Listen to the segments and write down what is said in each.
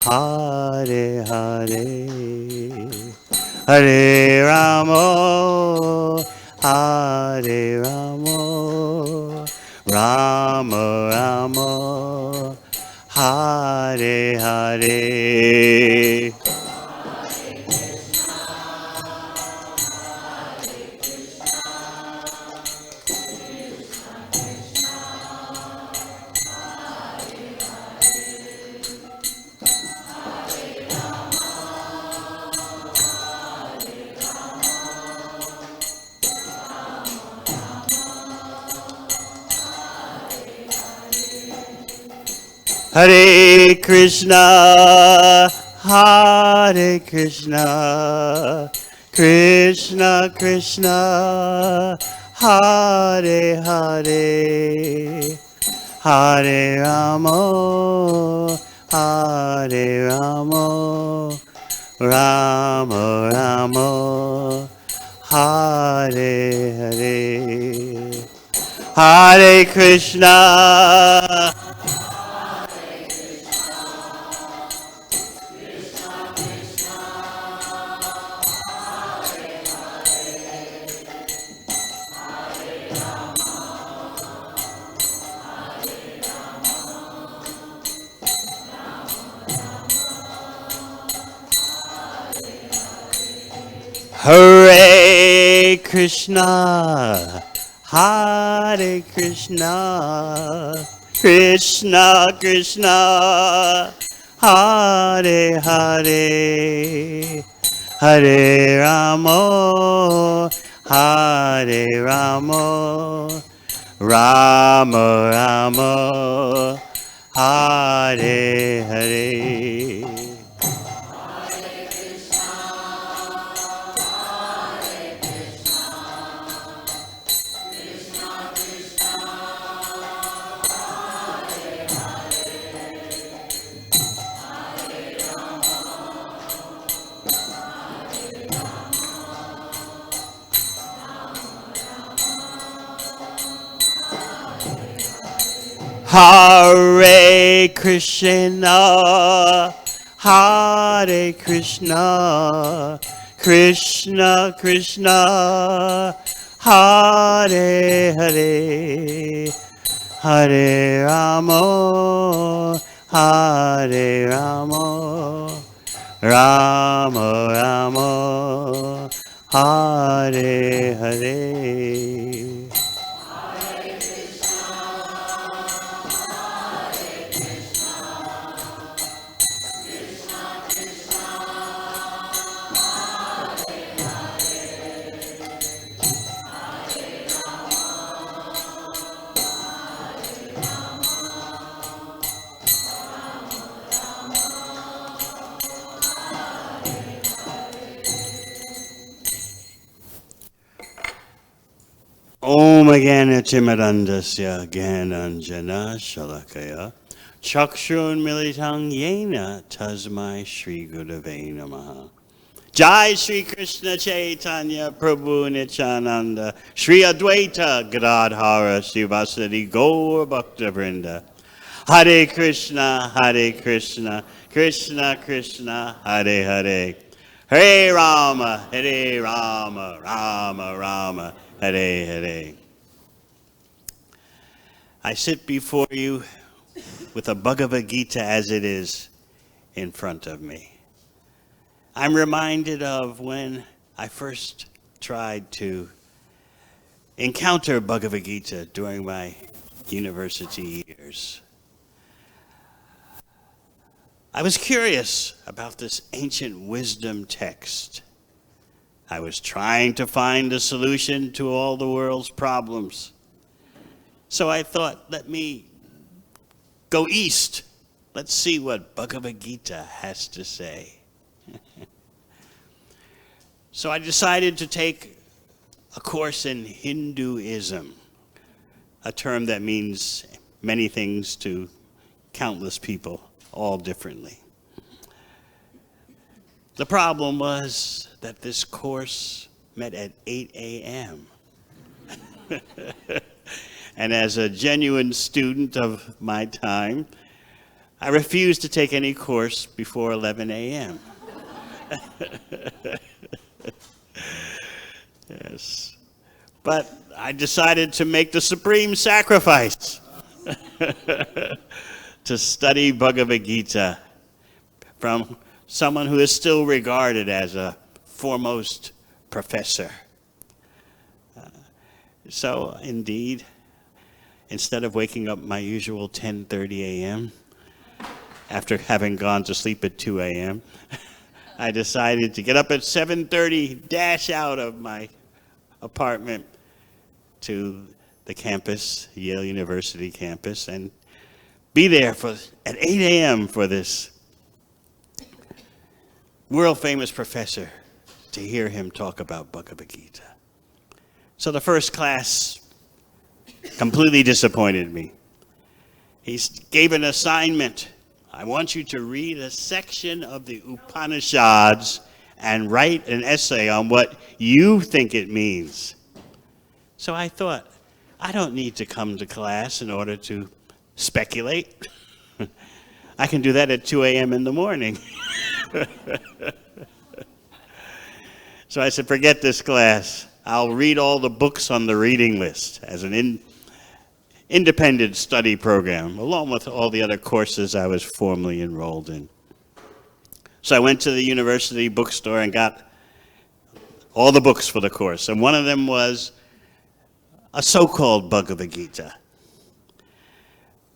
Hare Hare, Hare Ramo, Hare Ramo, Rama Rama, Hare Hare. Hare Krishna, Hare Krishna, Krishna Krishna, Hare Hare, Hare Ramo, Hare Ramo, Rama Rama, Hare Hare, Hare Krishna. Hare Krishna, Hare Krishna, Krishna Krishna, Hare Hare, Hare Ramo, Hare Ramo, Rama Rama, Hare Hare. Hare Krishna, Hare Krishna, Krishna Krishna, Hare Hare, Hare Ramo, Hare Ramo, Rama Rama, Hare Hare. Om Ganatimirandasya Gananjana Shalakaya Chakshun Militang Yena Tasmai Shri Gurave Namaha. Jai Shri Krishna Chaitanya Prabhu Nityananda Shri Advaita Gadadhara Srivasadi Gaur Bhakta Vrinda. Hare Krishna, Hare Krishna, Krishna Krishna, Hare Hare. Hare Rama, Hare Rama, Rama Rama, Hare Hare. I sit before you with a Bhagavad Gita as it is in front of me. I'm reminded of when I first tried to encounter Bhagavad Gita during my university years. I was curious about this ancient wisdom text. I was trying to find a solution to all the world's problems. So I thought, let me go east. Let's see what Bhagavad Gita has to say. So I decided to take a course in Hinduism, a term that means many things to countless people, all differently. The problem was that this course met at 8 a.m. And as a genuine student of my time, I refused to take any course before 11 a.m. Yes. But I decided to make the supreme sacrifice to study Bhagavad Gita from someone who is still regarded as a foremost professor. So, indeed, instead of waking up my usual 10:30 a.m., after having gone to sleep at 2 a.m., I decided to get up at 7:30, dash out of my apartment to the campus, Yale University campus, and be there at 8 a.m. for this world-famous professor to hear him talk about Bhagavad Gita. So the first class completely disappointed me. He gave an assignment. I want you to read a section of the Upanishads and write an essay on what you think it means. So I thought, I don't need to come to class in order to speculate. I can do that at 2 a.m. in the morning. So I said, forget this class. I'll read all the books on the reading list as an independent study program, along with all the other courses I was formally enrolled in. So I went to the university bookstore and got all the books for the course. And one of them was a so-called Bhagavad Gita.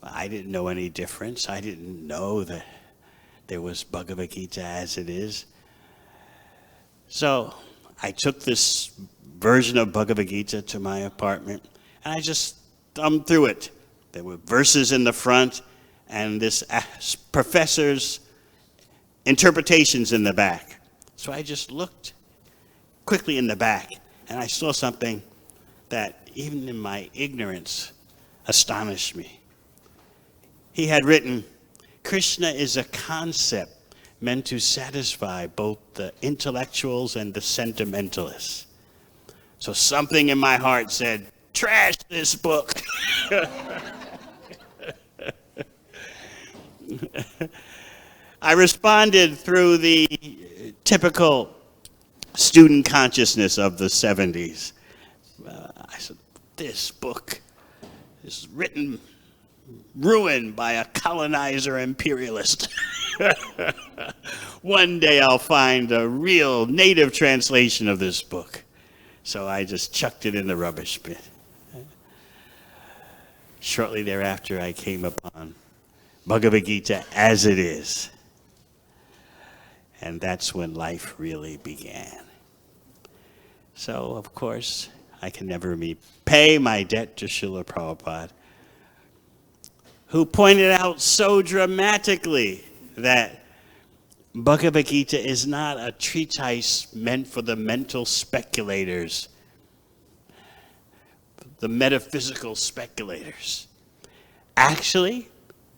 I didn't know any difference. I didn't know that there was Bhagavad Gita as it is. So I took this version of Bhagavad Gita to my apartment, and I just thumbed through it. There were verses in the front, and this professor's interpretations in the back. So I just looked quickly in the back, and I saw something that, even in my ignorance, astonished me. He had written, Krishna is a concept meant to satisfy both the intellectuals and the sentimentalists. So something in my heart said, trash this book. I responded through the typical student consciousness of the 70s. I said, this book is ruined by a colonizer imperialist. One day I'll find a real native translation of this book. So I just chucked it in the rubbish bin. Shortly thereafter, I came upon Bhagavad Gita as it is. And that's when life really began. So, of course, I can never repay my debt to Srila Prabhupada, who pointed out so dramatically that Bhagavad Gita is not a treatise meant for the mental speculators, the metaphysical speculators. Actually,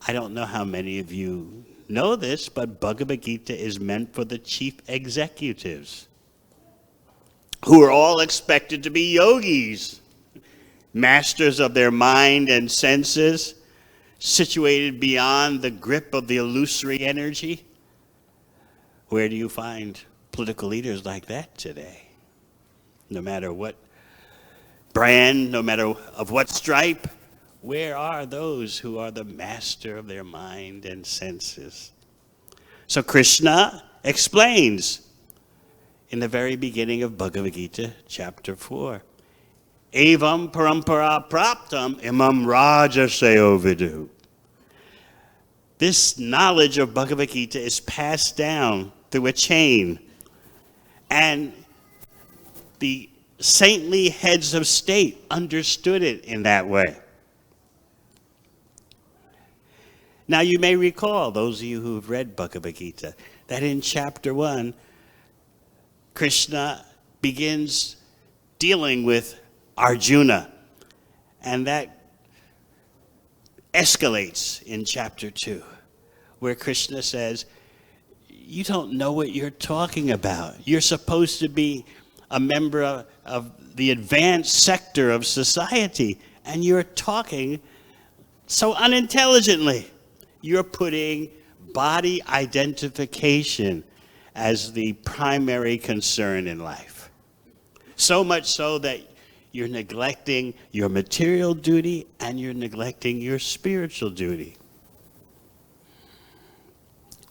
I don't know how many of you know this, but Bhagavad Gita is meant for the chief executives, who are all expected to be yogis, masters of their mind and senses, situated beyond the grip of the illusory energy. Where do you find political leaders like that today? No matter what brand, no matter of what stripe, where are those who are the master of their mind and senses? So Krishna explains in the very beginning of Bhagavad Gita, chapter 4, Evam parampara praptam imam rajasayo vidu. This knowledge of Bhagavad Gita is passed down through a chain, and the saintly heads of state understood it in that way. Now you may recall, those of you who have read Bhagavad Gita, that in chapter 1, Krishna begins dealing with Arjuna, and that escalates in chapter 2, where Krishna says, you don't know what you're talking about. You're supposed to be a member of the advanced sector of society, and you're talking so unintelligently. you're putting body identification as the primary concern in life. So much so that you're neglecting your material duty and you're neglecting your spiritual duty.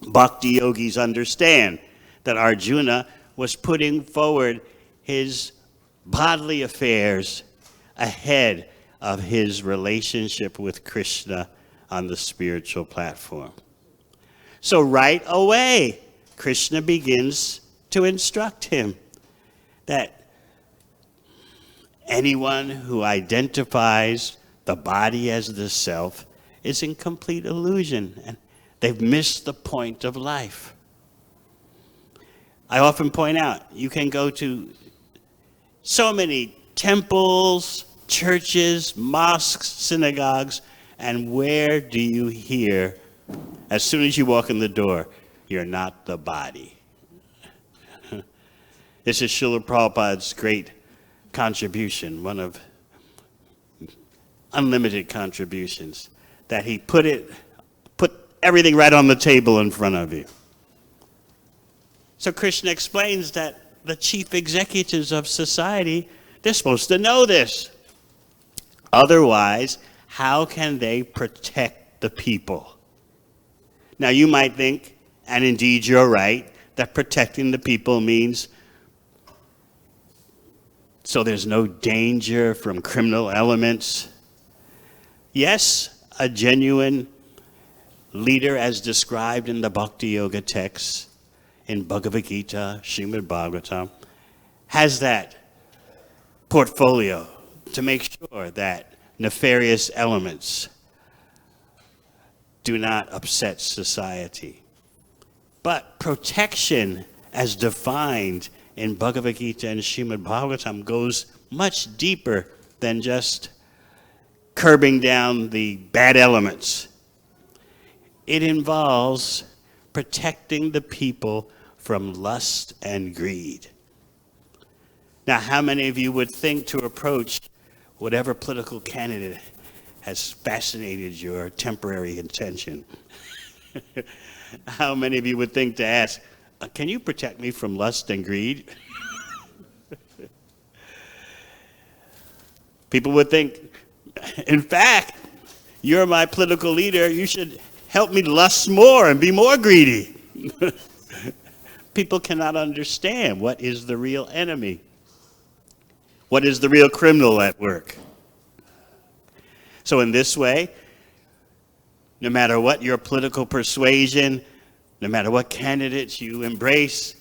Bhakti yogis understand that Arjuna was putting forward his bodily affairs ahead of his relationship with Krishna on the spiritual platform. So right away, Krishna begins to instruct him that anyone who identifies the body as the self is in complete illusion, and they've missed the point of life. I often point out, you can go to so many temples, churches, mosques, synagogues, and where do you hear, as soon as you walk in the door, you're not the body? This is Srila Prabhupada's great contribution, one of unlimited contributions, that he put everything right on the table in front of you. So Krishna explains that the chief executives of society, they're supposed to know this. Otherwise, how can they protect the people? Now you might think, and indeed you're right, that protecting the people means so there's no danger from criminal elements. Yes, a genuine leader as described in the Bhakti Yoga texts, in Bhagavad Gita, Srimad Bhagavatam, has that portfolio to make sure that nefarious elements do not upset society. But protection, as defined in Bhagavad Gita and Srimad Bhagavatam, goes much deeper than just curbing down the bad elements. It involves protecting the people from lust and greed. Now, how many of you would think to approach whatever political candidate has fascinated your temporary attention? How many of you would think to ask, can you protect me from lust and greed? People would think, in fact, you're my political leader, you should help me lust more and be more greedy. People cannot understand what is the real enemy. What is the real criminal at work? So in this way, no matter what your political persuasion, no matter what candidates you embrace,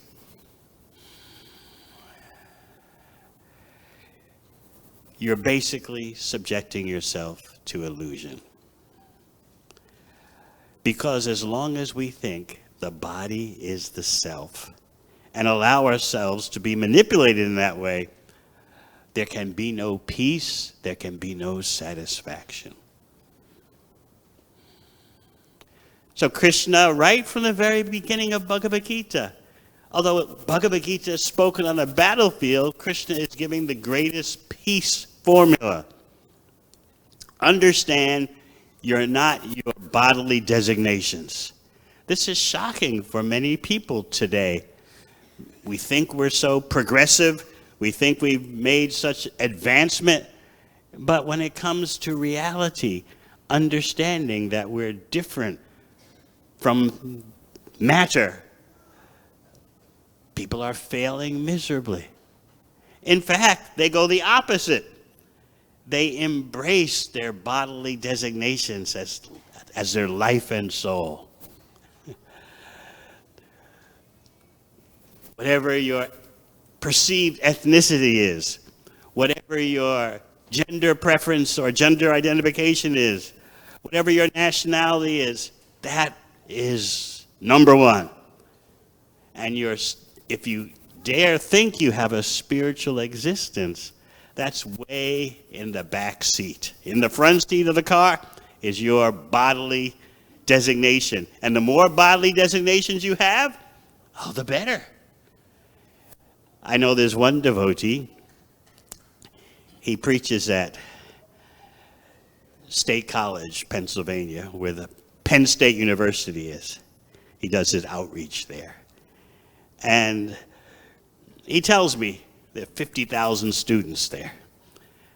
you're basically subjecting yourself to illusion. Because as long as we think the body is the self and allow ourselves to be manipulated in that way, there can be no peace, there can be no satisfaction. So Krishna, right from the very beginning of Bhagavad Gita, although Bhagavad Gita is spoken on a battlefield, Krishna is giving the greatest peace formula. Understand, you're not your bodily designations. This is shocking for many people today. We think we're so progressive. We think we've made such advancement. But when it comes to reality, understanding that we're different from matter, people are failing miserably. In fact, they go the opposite. They embrace their bodily designations as their life and soul. Whatever your perceived ethnicity is, whatever your gender preference or gender identification is, whatever your nationality is, that is number one. And if you dare think you have a spiritual existence, that's way in the back seat. In the front seat of the car is your bodily designation. And the more bodily designations you have, the better. I know there's one devotee, he preaches at State College, Pennsylvania, where the Penn State University is. He does his outreach there. And he tells me there are 50,000 students there,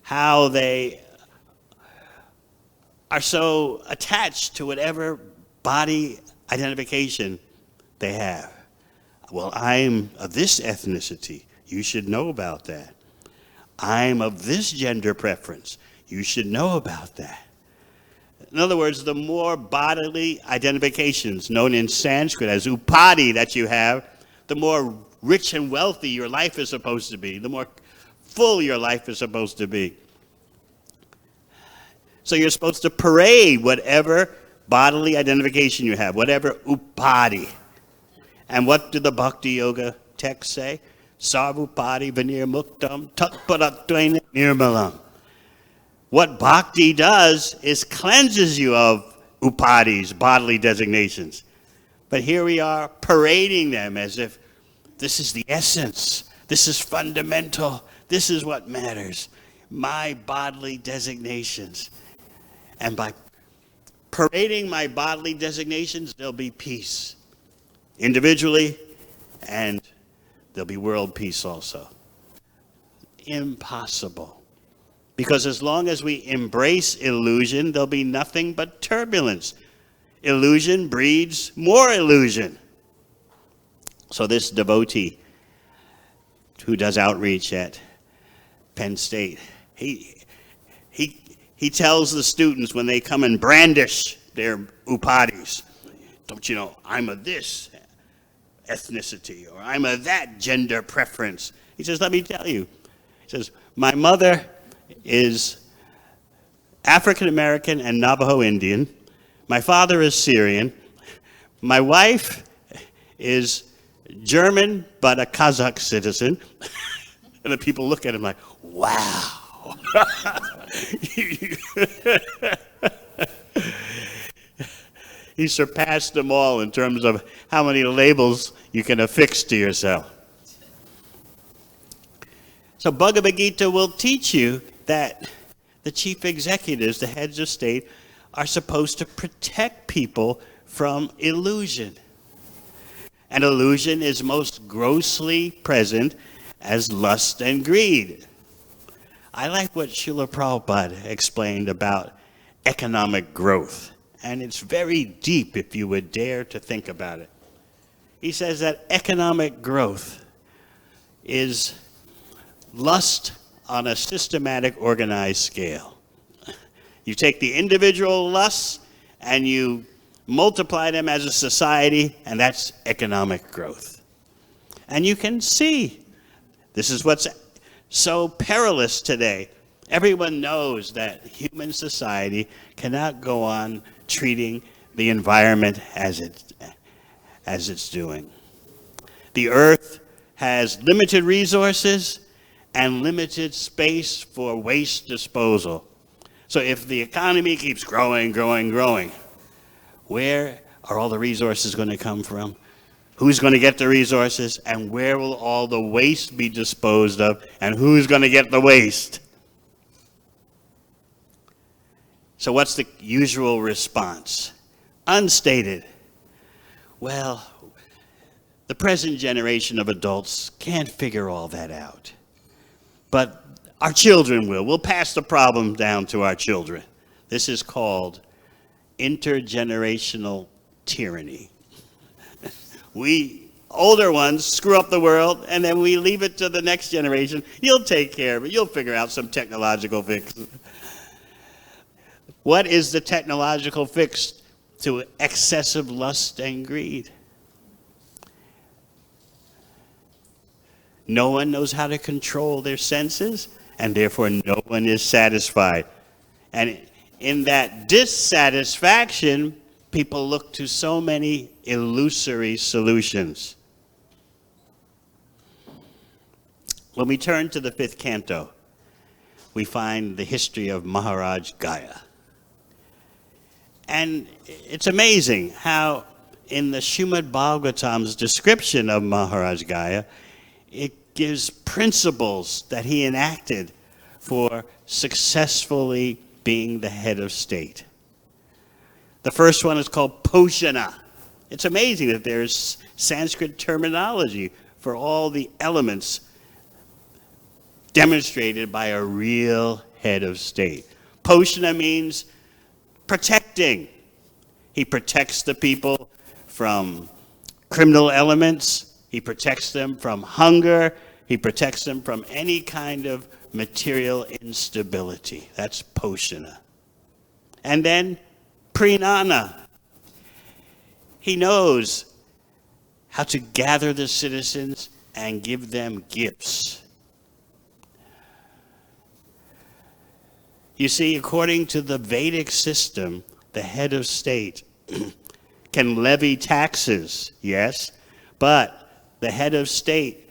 how they are so attached to whatever body identification they have. Well, I'm of this ethnicity. You should know about that. I'm of this gender preference. You should know about that. In other words, the more bodily identifications, known in Sanskrit as upadi, that you have, the more rich and wealthy your life is supposed to be, the more full your life is supposed to be. So you're supposed to parade whatever bodily identification you have, whatever upadi. And what do the Bhakti Yoga texts say? Sarvupadi vinir muktam tatparatvaina nirmalam. What bhakti does is cleanses you of upadis, bodily designations. But here we are parading them as if this is the essence, this is fundamental, this is what matters, my bodily designations. And by parading my bodily designations, there'll be peace, individually, and there'll be world peace also. Impossible. Because as long as we embrace illusion, there'll be nothing but turbulence. Illusion breeds more illusion. So this devotee who does outreach at Penn State, he tells the students when they come and brandish their upadis, don't you know, I'm of this ethnicity, or I'm of that gender preference. He says, let me tell you. He says, my mother is African American and Navajo Indian. My father is Syrian. My wife is German, but a Kazakh citizen. And the people look at him like, wow. He surpassed them all in terms of how many labels you can affix to yourself. So Bhagavad Gita will teach you that the chief executives, the heads of state, are supposed to protect people from illusion. And illusion is most grossly present as lust and greed. I like what Srila Prabhupada explained about economic growth. And it's very deep if you would dare to think about it. He says that economic growth is lust on a systematic, organized scale. You take the individual lusts and you multiply them as a society, and that's economic growth. And you can see this is what's so perilous today. Everyone knows that human society cannot go on treating the environment as it's doing. The earth has limited resources and limited space for waste disposal. So if the economy keeps growing, where are all the resources going to come from? Who's going to get the resources? And where will all the waste be disposed of? And who's going to get the waste? So what's the usual response? Unstated. Well, the present generation of adults can't figure all that out. But our children will. We'll pass the problem down to our children. This is called intergenerational tyranny. We older ones screw up the world, and then we leave it to the next generation. You'll take care of it. You'll figure out some technological fix. What is the technological fix to excessive lust and greed? No one knows how to control their senses, and therefore no one is satisfied. And in that dissatisfaction, people look to so many illusory solutions. When we turn to the 5th canto, we find the history of Maharaj Gaya. And it's amazing how in the Srimad Bhagavatam's description of Maharaj Gaya, it gives principles that he enacted for successfully being the head of state. The first one is called Poshana. It's amazing that there's Sanskrit terminology for all the elements demonstrated by a real head of state. Poshana means protecting. He protects the people from criminal elements. He protects them from hunger. He protects them from any kind of material instability. That's Poshana. And then Prinana. He knows how to gather the citizens and give them gifts. You see, according to the Vedic system, the head of state can levy taxes, yes, but the head of state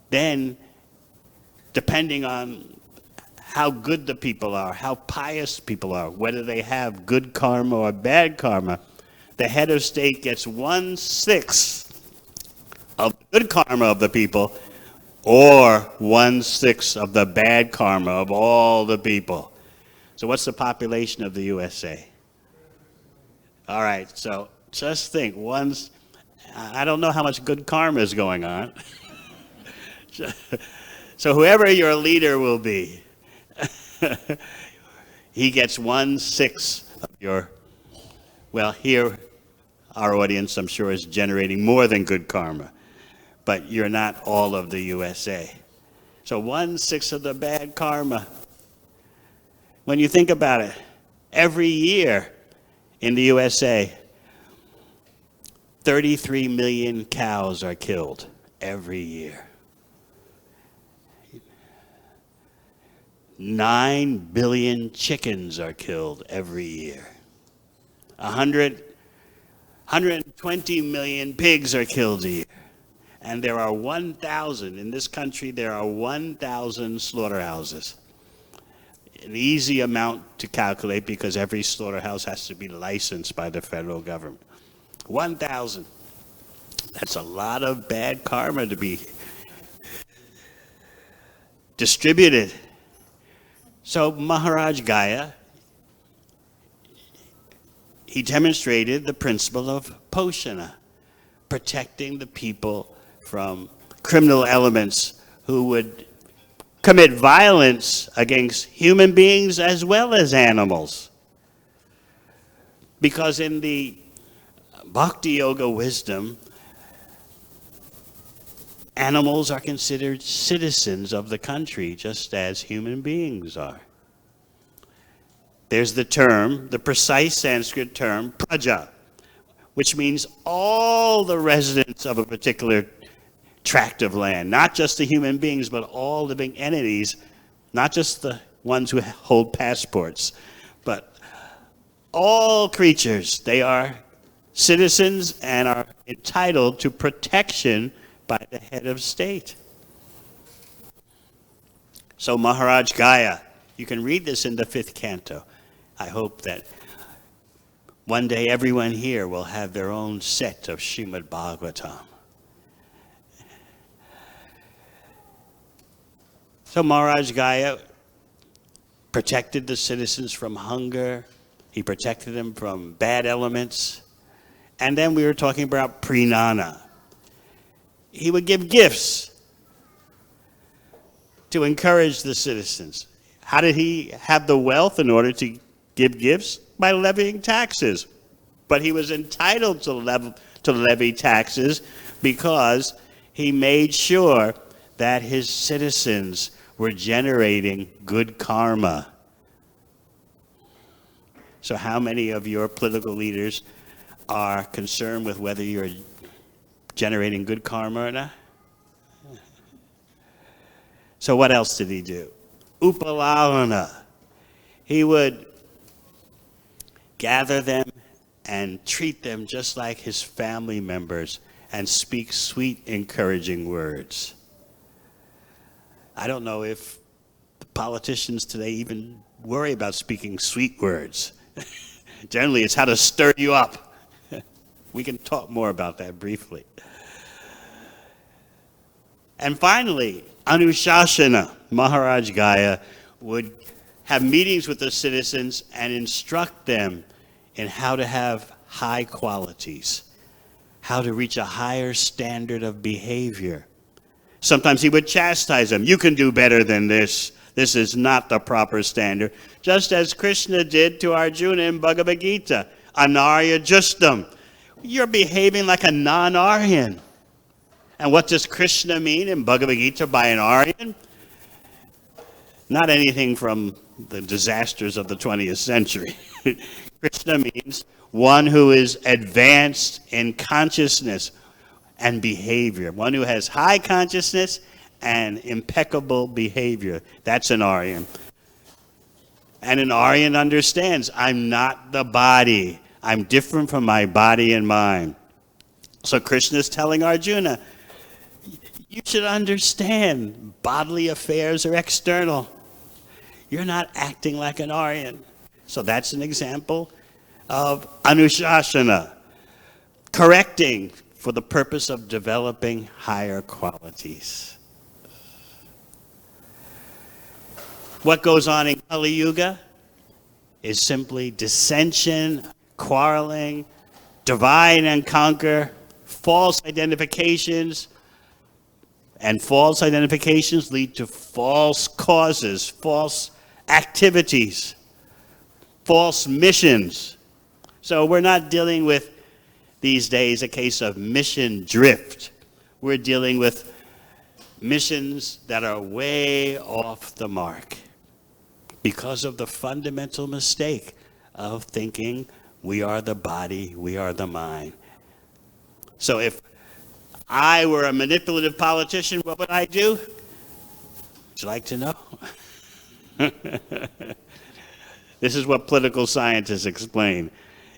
then, depending on how good the people are, how pious people are, whether they have good karma or bad karma, the head of state gets 1/6 of the good karma of the people or 1/6 of the bad karma of all the people. So what's the population of the USA? All right, so just think, I don't know how much good karma is going on. So whoever your leader will be, he gets 1/6 of your, well, here our audience, I'm sure, is generating more than good karma, but you're not all of the USA. So 1/6 of the bad karma. When you think about it, every year in the USA, 33 million cows are killed every year. 9 billion chickens are killed every year. 120 million pigs are killed a year. And there are 1,000, in this country, there are 1,000 slaughterhouses. An easy amount to calculate because every slaughterhouse has to be licensed by the federal government. 1,000. That's a lot of bad karma to be distributed. So Maharaj Gaya, he demonstrated the principle of Poshana, protecting the people from criminal elements who would commit violence against human beings as well as animals. Because in the Bhakti Yoga wisdom, animals are considered citizens of the country just as human beings are. There's the term, the precise Sanskrit term, praja, which means all the residents of a particular tract of land, not just the human beings, but all living entities, not just the ones who hold passports, but all creatures. They are citizens and are entitled to protection by the head of state. So Maharaj Gaya, you can read this in the 5th canto. I hope that one day everyone here will have their own set of Srimad Bhagavatam. So Maharaj Gaya protected the citizens from hunger. He protected them from bad elements. And then we were talking about Prinana. He would give gifts to encourage the citizens. How did he have the wealth in order to give gifts? By levying taxes. But he was entitled to levy taxes because he made sure that his citizens were generating good karma. So how many of your political leaders are concerned with whether you're generating good karma or not? So what else did he do? Upalavana. He would gather them and treat them just like his family members and speak sweet, encouraging words. I don't know if the politicians today even worry about speaking sweet words. Generally, it's how to stir you up. We can talk more about that briefly. And finally, Anushasana. Maharaj Gaya would have meetings with the citizens and instruct them in how to have high qualities, how to reach a higher standard of behavior. Sometimes he would chastise them. You can do better than this. This is not the proper standard. Just as Krishna did to Arjuna in Bhagavad Gita. Anarya justam. You're behaving like a non-Aryan. And what does Krishna mean in Bhagavad Gita by an Aryan? Not anything from the disasters of the 20th century. Krishna means one who is advanced in consciousness and behavior. One who has high consciousness and impeccable behavior. That's an Aryan. And an Aryan understands, I'm not the body. I'm different from my body and mind. So Krishna is telling Arjuna, you should understand bodily affairs are external. You're not acting like an Aryan. So that's an example of anushasana, correcting for the purpose of developing higher qualities. What goes on in Kali Yuga is simply dissension, quarreling, divide and conquer, false identifications, and false identifications lead to false causes, false activities, false missions. So we're not dealing with, these days, a case of mission drift. We're dealing with missions that are way off the mark because of the fundamental mistake of thinking we are the body, we are the mind. So if I were a manipulative politician, what would I do? Would you like to know? This is what political scientists explain.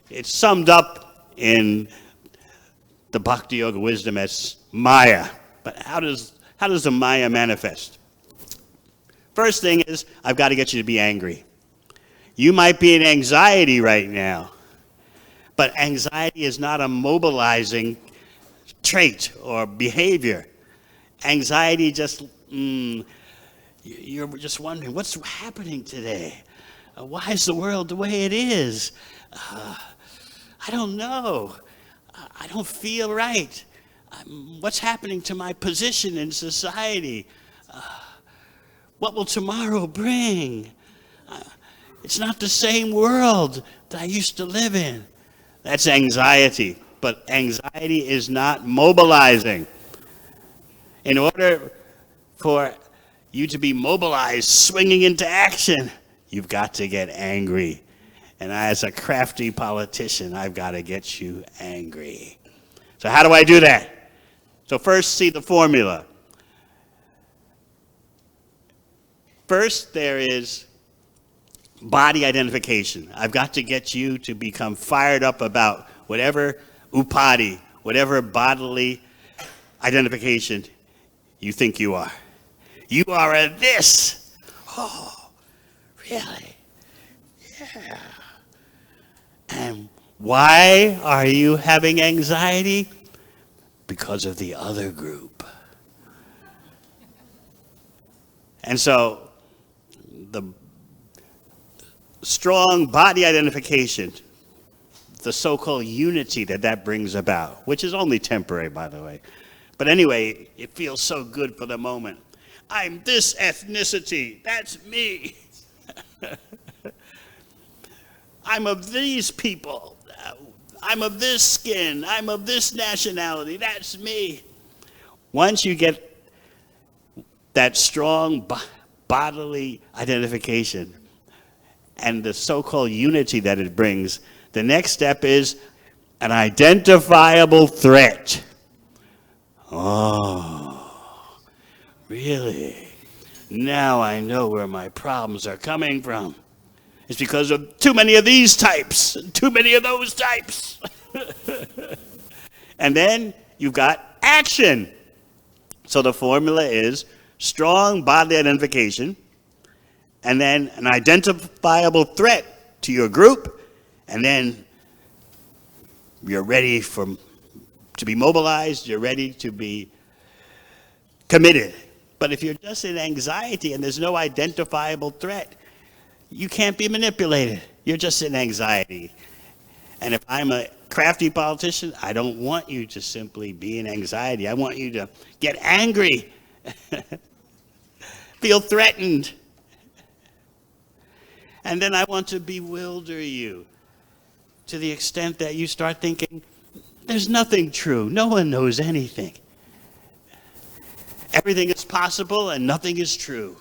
It's summed up in the Bhakti Yoga wisdom as Maya. But how does the Maya manifest? First thing is, I've got to get you to be angry. You might be in anxiety right now, but anxiety is not a mobilizing trait or behavior. Anxiety just, you're just wondering, what's happening today? Why is the world the way it is? I don't know. I don't feel right. What's happening to my position in society? What will tomorrow bring? It's not the same world that I used to live in. That's anxiety. But anxiety is not mobilizing. In order for you to be mobilized, swinging into action, you've got to get angry. And as a crafty politician, I've got to get you angry. So how do I do that? So first, see the formula. First, there is body identification. I've got to get you to become fired up about whatever upadi, whatever bodily identification you think you are. You are a this. Oh, really? Yeah. And why are you having anxiety? Because of the other group. And so, the strong body identification, the so-called unity that brings about, which is only temporary, by the way. But anyway, it feels so good for the moment. I'm this ethnicity, that's me. I'm of these people. I'm of this skin. I'm of this nationality, that's me. Once you get that strong bodily identification and the so-called unity that it brings, the next step is an identifiable threat. Oh, really? Now I know where my problems are coming from. It's because of too many of these types, too many of those types. And then you've got action. So the formula is strong bodily identification, and then an identifiable threat to your group, and then you're ready to be mobilized, you're ready to be committed. But if you're just in anxiety and there's no identifiable threat, you can't be manipulated. You're just in anxiety. And if I'm a crafty politician, I don't want you to simply be in anxiety. I want you to get angry, feel threatened. And then I want to bewilder you to the extent that you start thinking, there's nothing true. No one knows anything. Everything is possible and nothing is true.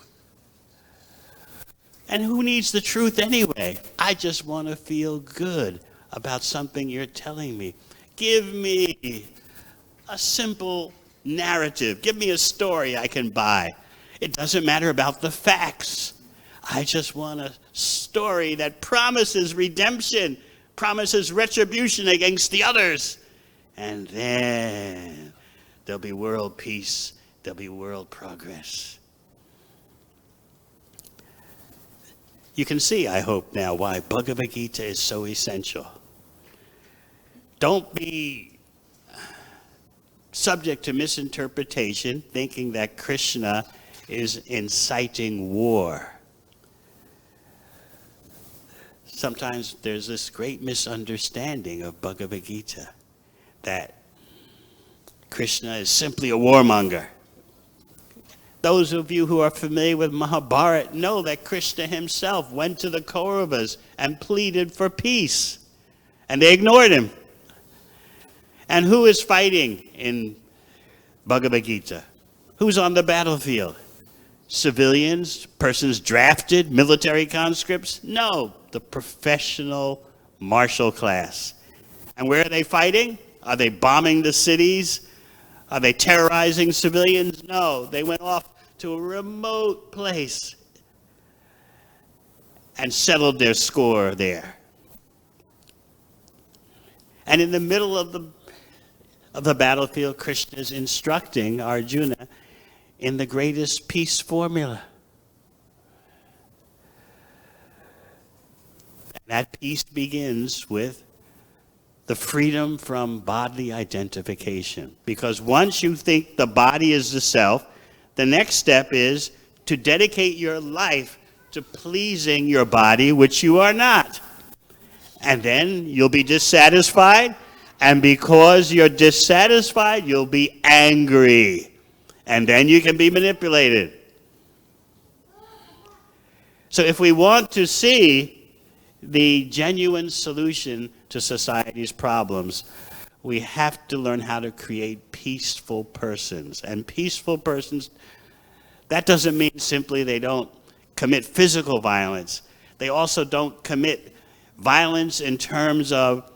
And who needs the truth anyway? I just want to feel good about something you're telling me. Give me a simple narrative. Give me a story I can buy. It doesn't matter about the facts. I just want a story that promises redemption, promises retribution against the others. And then there'll be world peace, there'll be world progress. You can see, I hope now, why Bhagavad Gita is so essential. Don't be subject to misinterpretation, thinking that Krishna is inciting war. Sometimes there's this great misunderstanding of Bhagavad Gita, that Krishna is simply a warmonger. Those of you who are familiar with Mahabharata know that Krishna himself went to the Kauravas and pleaded for peace, and they ignored him. And who is fighting in Bhagavad Gita? Who's on the battlefield? Civilians, persons drafted, military conscripts? No, the professional martial class. And where are they fighting? Are they bombing the cities? Are they terrorizing civilians? No, they went off to a remote place and settled their score there. And in the middle of the battlefield, Krishna is instructing Arjuna in the greatest peace formula. And that peace begins with the freedom from bodily identification. Because once you think the body is the self, the next step is to dedicate your life to pleasing your body, which you are not. And then you'll be dissatisfied, and because you're dissatisfied, you'll be angry. And then you can be manipulated. So if we want to see the genuine solution to society's problems, we have to learn how to create peaceful persons. And peaceful persons, that doesn't mean simply they don't commit physical violence. They also don't commit violence in terms of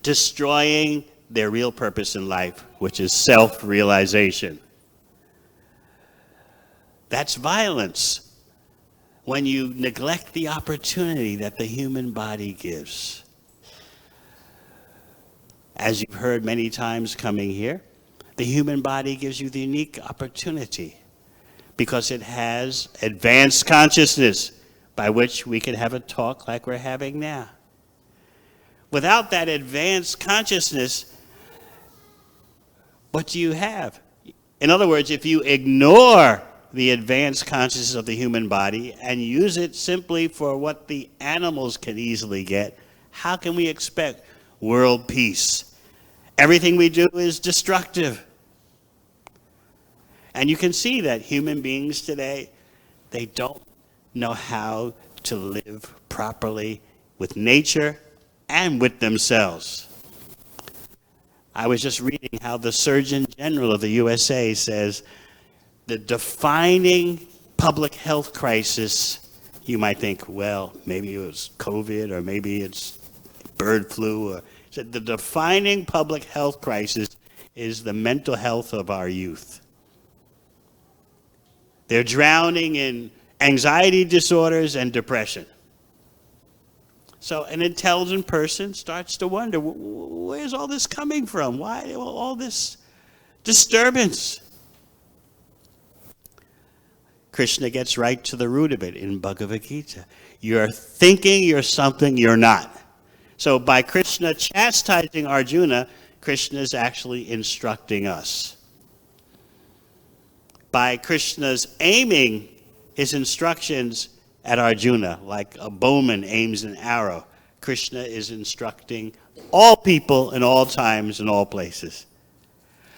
destroying their real purpose in life, which is self-realization. That's violence when you neglect the opportunity that the human body gives. As you've heard many times coming here, the human body gives you the unique opportunity because it has advanced consciousness by which we can have a talk like we're having now. Without that advanced consciousness, what do you have? In other words, if you ignore the advanced consciousness of the human body and use it simply for what the animals can easily get, how can we expect world peace? Everything we do is destructive. And you can see that human beings today, they don't know how to live properly with nature and with themselves. I was just reading how the Surgeon General of the USA says the defining public health crisis, you might think, well, maybe it was COVID or maybe it's bird flu. Or, said the defining public health crisis is the mental health of our youth. They're drowning in anxiety disorders and depression. So an intelligent person starts to wonder, where's all this coming from? Why all this disturbance? Krishna gets right to the root of it in Bhagavad Gita. You're thinking you're something you're not. So by Krishna chastising Arjuna, Krishna is actually instructing us. By Krishna's aiming his instructions at Arjuna, like a bowman aims an arrow, Krishna is instructing all people in all times and all places.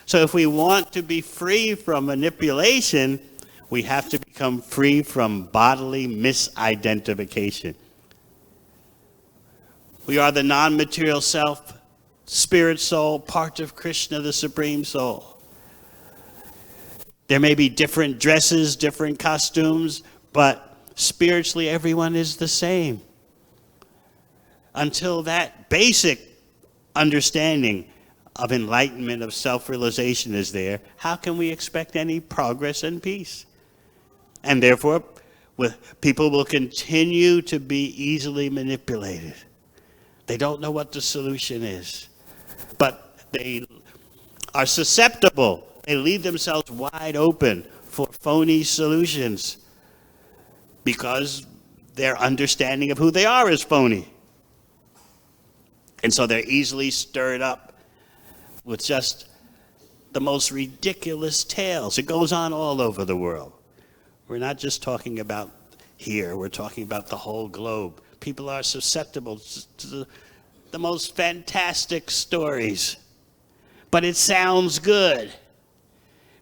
So if we want to be free from manipulation, we have to become free from bodily misidentification. We are the non-material self, spirit soul, part of Krishna, the Supreme Soul. There may be different dresses, different costumes, but spiritually everyone is the same. Until that basic understanding of enlightenment, of self-realization is there, how can we expect any progress and peace? And therefore, people will continue to be easily manipulated. They don't know what the solution is, but they are susceptible. They leave themselves wide open for phony solutions because their understanding of who they are is phony. And so they're easily stirred up with just the most ridiculous tales. It goes on all over the world. We're not just talking about here, we're talking about the whole globe. People are susceptible to the most fantastic stories. But it sounds good.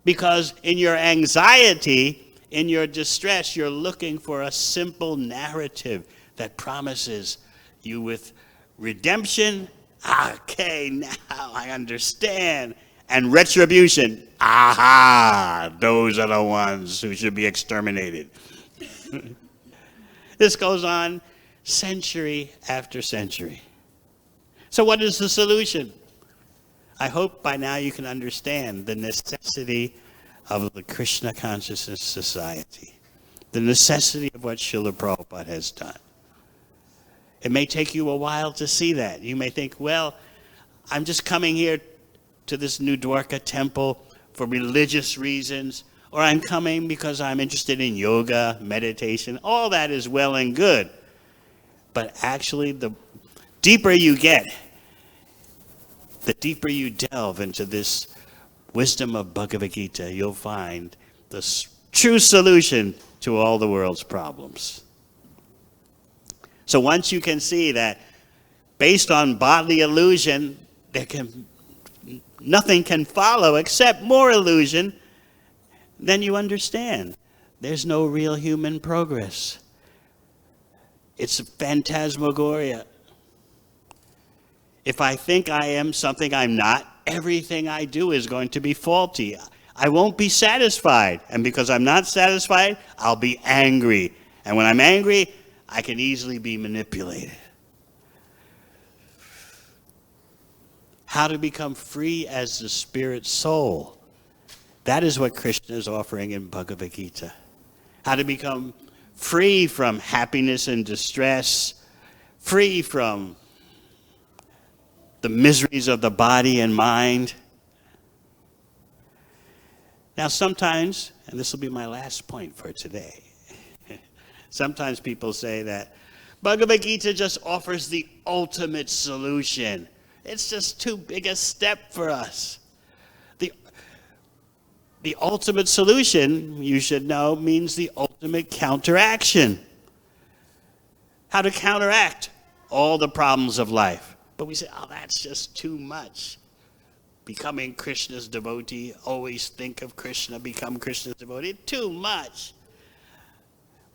Because in your anxiety, in your distress, you're looking for a simple narrative that promises you with redemption. Okay, now I understand. And retribution. Aha! Those are the ones who should be exterminated. This goes on century after century. So what is the solution? I hope by now you can understand the necessity of the Krishna Consciousness Society. The necessity of what Srila Prabhupada has done. It may take you a while to see that. You may think, well, I'm just coming here to this New Dwarka temple for religious reasons, or I'm coming because I'm interested in yoga, meditation. All that is well and good. But actually, the deeper you get, the deeper you delve into this wisdom of Bhagavad Gita, you'll find the true solution to all the world's problems. So once you can see that based on bodily illusion, nothing can follow except more illusion, then you understand there's no real human progress. It's a phantasmagoria. If I think I am something I'm not, everything I do is going to be faulty. I won't be satisfied. And because I'm not satisfied, I'll be angry. And when I'm angry, I can easily be manipulated. How to become free as the spirit soul. That is what Krishna is offering in Bhagavad Gita. How to become free from happiness and distress, free from the miseries of the body and mind. Now sometimes, and this will be my last point for today, sometimes people say that Bhagavad Gita just offers the ultimate solution. It's just too big a step for us. The ultimate solution, you should know, means the ultimate counteraction. How to counteract all the problems of life. But we say, oh, that's just too much. Becoming Krishna's devotee, always think of Krishna, become Krishna's devotee, too much.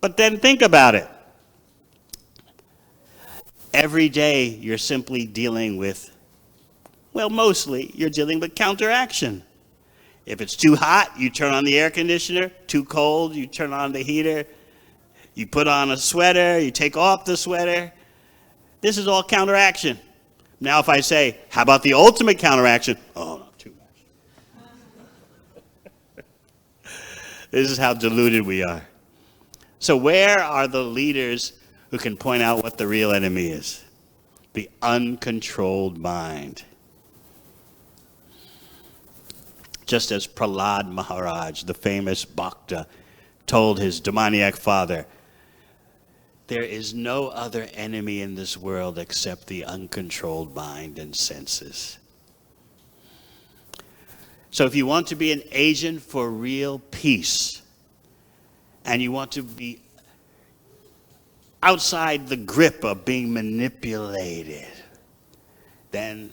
But then think about it. Every day you're simply dealing with, well, mostly you're dealing with counteraction. If it's too hot, you turn on the air conditioner. Too cold, you turn on the heater. You put on a sweater, you take off the sweater. This is all counteraction. Now if I say, how about the ultimate counteraction? Oh, not too much. This is how deluded we are. So where are the leaders who can point out what the real enemy is? The uncontrolled mind. Just as Prahlad Maharaj, the famous Bhakta, told his demoniac father, there is no other enemy in this world except the uncontrolled mind and senses. So if you want to be an agent for real peace, and you want to be outside the grip of being manipulated, then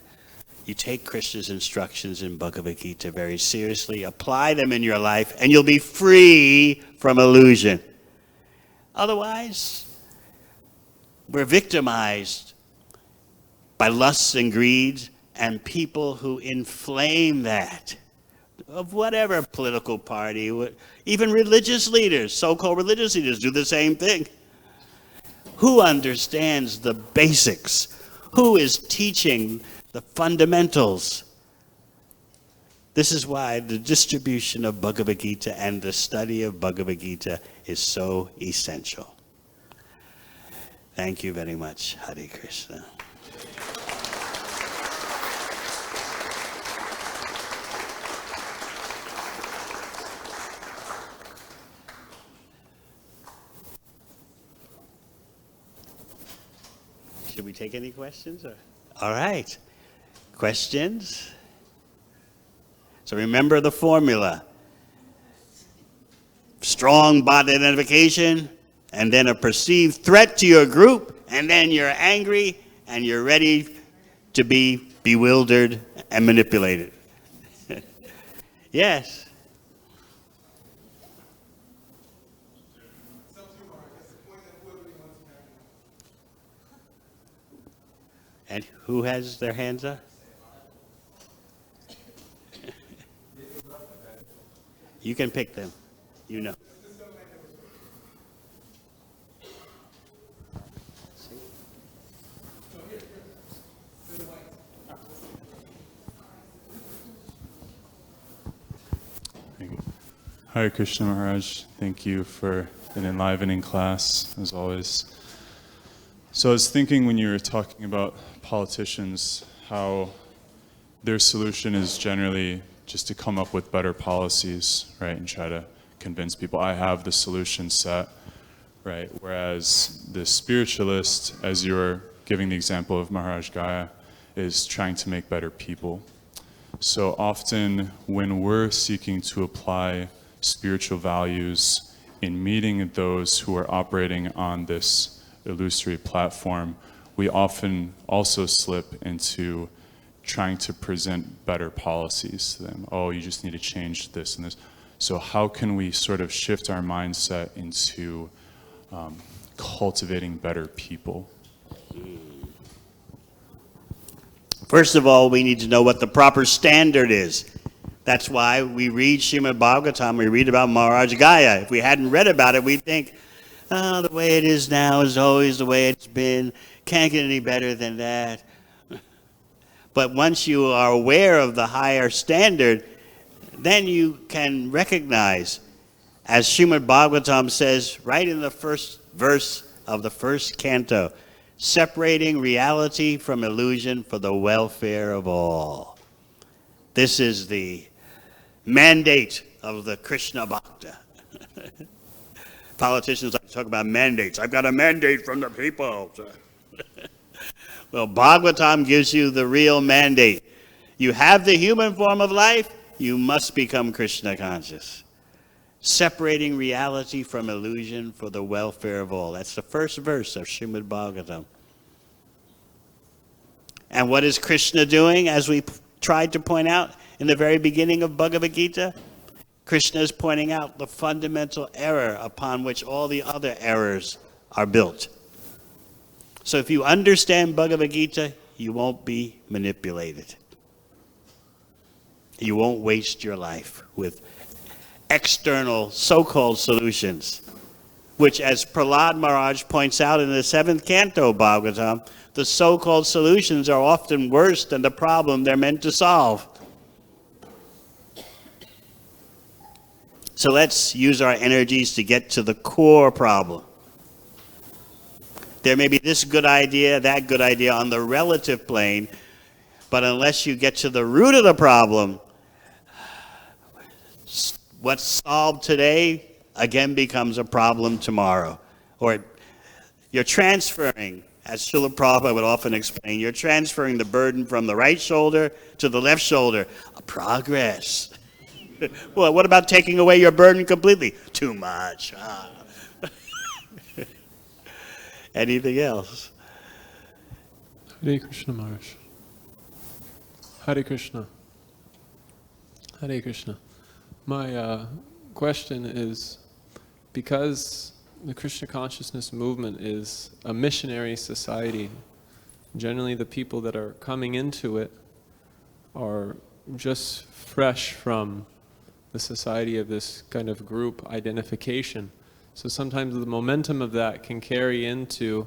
you take Krishna's instructions in Bhagavad Gita very seriously, apply them in your life, and you'll be free from illusion. Otherwise, we're victimized by lusts and greeds and people who inflame that, of whatever political party. Even religious leaders, so-called religious leaders, do the same thing. Who understands the basics? Who is teaching the fundamentals? This is why the distribution of Bhagavad Gita and the study of Bhagavad Gita is so essential. Thank you very much. Hare Krishna. Should we take any questions? All right. Questions? So remember the formula. Strong body identification, and then a perceived threat to your group, and then you're angry, and you're ready to be bewildered and manipulated. Yes. And who has their hands up? You can pick them. You know. Hare Krishna Maharaj, thank you for an enlivening class, as always. So I was thinking when you were talking about politicians, how their solution is generally just to come up with better policies, right, and try to convince people, I have the solution set, right? Whereas the spiritualist, as you were giving the example of Maharaj Gaya, is trying to make better people. So often when we're seeking to apply spiritual values in meeting those who are operating on this illusory platform, we often also slip into trying to present better policies to them. Oh, you just need to change this and this. So how can we sort of shift our mindset into cultivating better people? First of all, we need to know what the proper standard is. That's why we read Srimad Bhagavatam, we read about Maharaj Gaya. If we hadn't read about it, we'd think, oh, the way it is now is always the way it's been. Can't get any better than that. But once you are aware of the higher standard, then you can recognize, as Srimad Bhagavatam says right in the first verse of the first canto, separating reality from illusion for the welfare of all. This is the mandate of the Krishna Bhakta. Politicians like to talk about mandates. I've got a mandate from the people. Well, Bhagavatam gives you the real mandate. You have the human form of life, you must become Krishna conscious. Separating reality from illusion for the welfare of all. That's the first verse of Srimad Bhagavatam. And what is Krishna doing, as we tried to point out in the very beginning of Bhagavad Gita? Krishna is pointing out the fundamental error upon which all the other errors are built. So if you understand Bhagavad Gita, you won't be manipulated. You won't waste your life with external so-called solutions, which, as Prahlad Maharaj points out in the 7th canto of Bhagavatam, the so-called solutions are often worse than the problem they're meant to solve. So let's use our energies to get to the core problem. There may be this good idea, that good idea on the relative plane, but unless you get to the root of the problem, what's solved today again becomes a problem tomorrow. Or you're transferring, as Srila Prabhupada would often explain, you're transferring the burden from the right shoulder to the left shoulder. A progress. Well, what about taking away your burden completely? Too much. Anything else? Hare Krishna Maharaj. Hare Krishna. Hare Krishna. My question is, because the Krishna consciousness movement is a missionary society, generally the people that are coming into it are just fresh from the society of this kind of group identification. So sometimes the momentum of that can carry into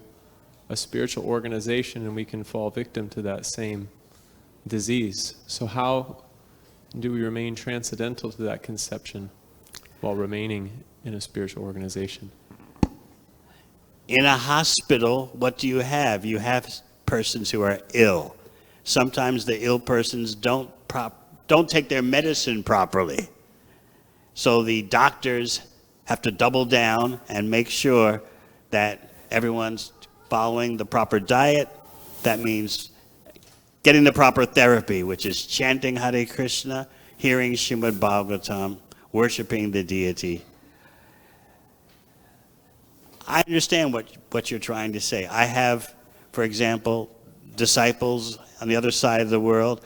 a spiritual organization and we can fall victim to that same disease. So how do we remain transcendental to that conception while remaining in a spiritual organization? In a hospital, what do you have? You have persons who are ill. Sometimes the ill persons don't take their medicine properly. So the doctors have to double down and make sure that everyone's following the proper diet. That means getting the proper therapy, which is chanting Hare Krishna, hearing Srimad Bhagavatam, worshiping the deity. I understand what you're trying to say. I have, for example, disciples on the other side of the world.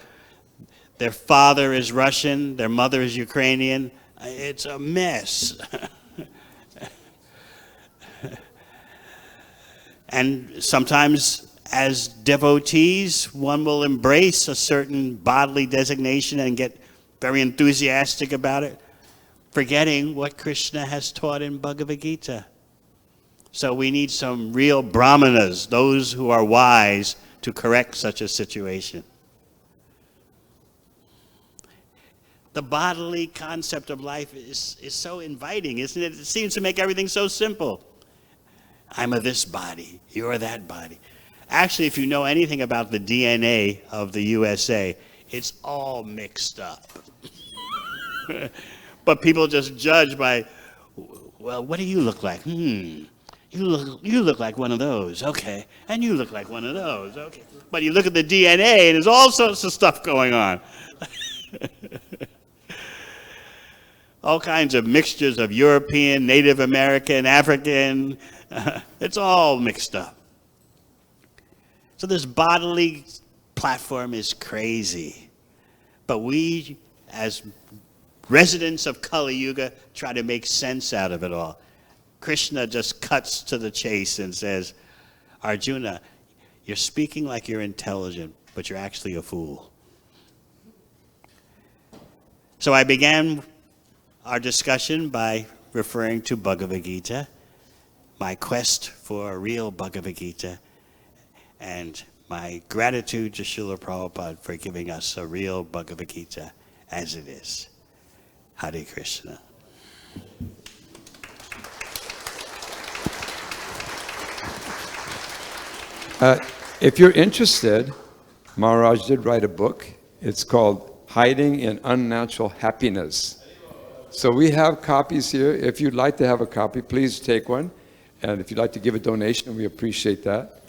Their father is Russian, their mother is Ukrainian. It's a mess. And sometimes as devotees, one will embrace a certain bodily designation and get very enthusiastic about it, forgetting what Krishna has taught in Bhagavad Gita. So we need some real brahmanas, those who are wise, to correct such a situation. The bodily concept of life is so inviting, isn't it? It seems to make everything so simple. I'm of this body, you're that body. Actually, if you know anything about the DNA of the USA, it's all mixed up. But people just judge by, well, what do you look like? You look like one of those, okay. And you look like one of those, okay. But you look at the DNA and there's all sorts of stuff going on. All kinds of mixtures of European, Native American, African. It's all mixed up. So this bodily platform is crazy. But we, as residents of Kali Yuga, try to make sense out of it all. Krishna just cuts to the chase and says, Arjuna, you're speaking like you're intelligent, but you're actually a fool. So I began our discussion by referring to Bhagavad Gita, my quest for a real Bhagavad Gita, and my gratitude to Srila Prabhupada for giving us a real Bhagavad Gita as it is. Hare Krishna. If you're interested, Maharaj did write a book. It's called Hiding in Unnatural Happiness. So we have copies here. If you'd like to have a copy, please take one. And if you'd like to give a donation, we appreciate that.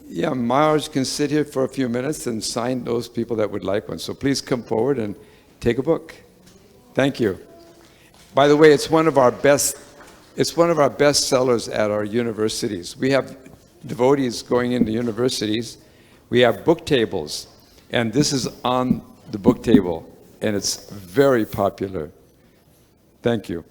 Yeah, Maharaj can sit here for a few minutes and sign those people that would like one. So please come forward and take a book. Thank you. By the way, it's one of our best sellers at our universities. We have devotees going into universities. We have book tables, and this is on the book table, and it's very popular. Thank you.